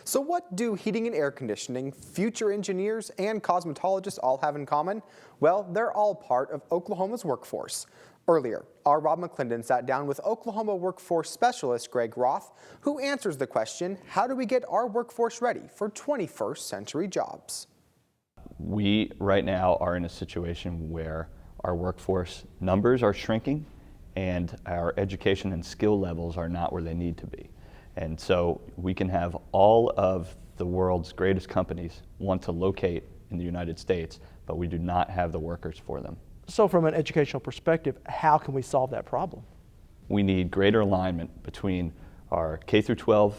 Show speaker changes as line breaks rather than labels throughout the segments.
So what do heating and air conditioning, future engineers, and cosmetologists all have in common? Well, they're all part of Oklahoma's workforce. Earlier, our Rob McClendon sat down with Oklahoma workforce specialist Greg Roth, who answers the question, how do we get our workforce ready for 21st century jobs?
We right now are in a situation where our workforce numbers are shrinking and our education and skill levels are not where they need to be. And so we can have all of the world's greatest companies want to locate in the United States, but we do not have the workers for them.
So from an educational perspective, how can we solve that problem?
We need greater alignment between our K through 12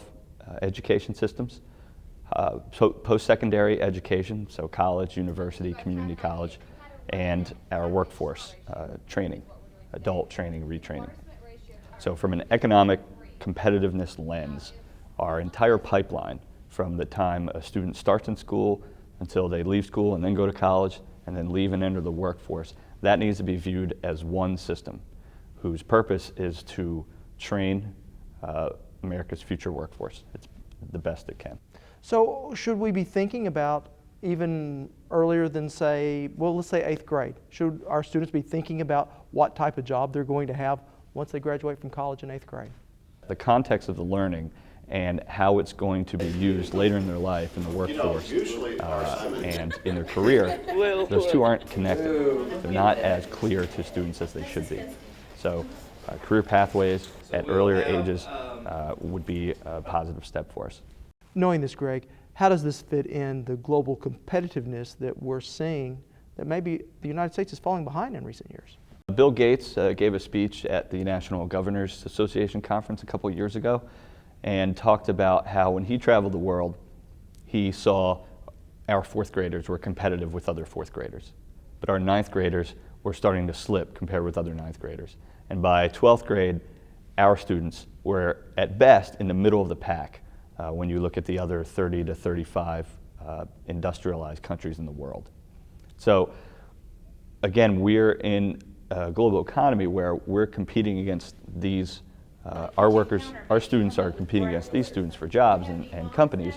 education systems, post-secondary education, so college, university, community college, and our workforce training, adult training, retraining. So from an economic competitiveness lens, our entire pipeline from the time a student starts in school until they leave school and then go to college and then leave and enter the workforce, that needs to be viewed as one system whose purpose is to train America's future workforce. It's the best it can.
So should we be thinking about even earlier than say, well, let's say 8th grade? Should our students be thinking about what type of job they're going to have once they graduate from college in 8th grade?
The context of the learning and how it's going to be used later in their life in the workforce and in their career, those two aren't connected. They're not as clear to students as they should be. So career pathways at earlier ages would be a positive step for us.
Knowing this, Greg, how does this fit in the global competitiveness that we're seeing that maybe the United States is falling behind in recent years?
Bill Gates gave a speech at the National Governors Association conference a couple years ago and talked about how when he traveled the world, he saw our 4th graders were competitive with other 4th graders. But our 9th graders were starting to slip compared with other 9th graders. And by 12th grade, our students were at best in the middle of the pack when you look at the other 30 to 35 industrialized countries in the world. So again, we're in a global economy where we're competing against these, our students are competing against these students for jobs, and companies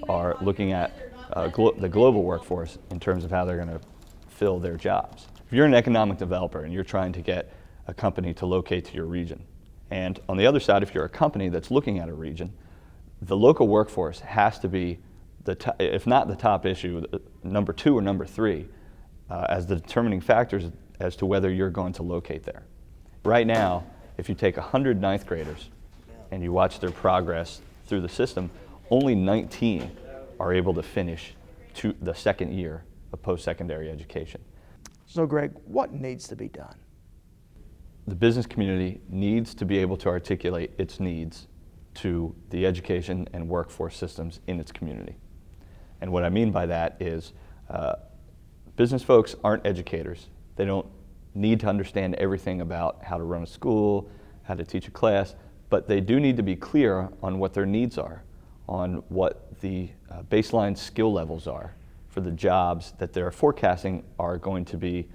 are looking at the global workforce in terms of how they're going to fill their jobs. If you're an economic developer and you're trying to get a company to locate to your region, and on the other side, if you're a company that's looking at a region, the local workforce has to be, if not the top issue, number 2 or number 3 as the determining factors as to whether you're going to locate there. Right now, if you take 100 9th graders and you watch their progress through the system, only 19 are able to finish to the 2nd year of post-secondary education.
So Greg, what needs to be done?
The business community needs to be able to articulate its needs to the education and workforce systems in its community. And what I mean by that is business folks aren't educators. They don't need to understand everything about how to run a school, how to teach a class, but they do need to be clear on what their needs are, on what the baseline skill levels are for the jobs that they're forecasting are going to be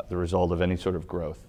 the result of any sort of growth.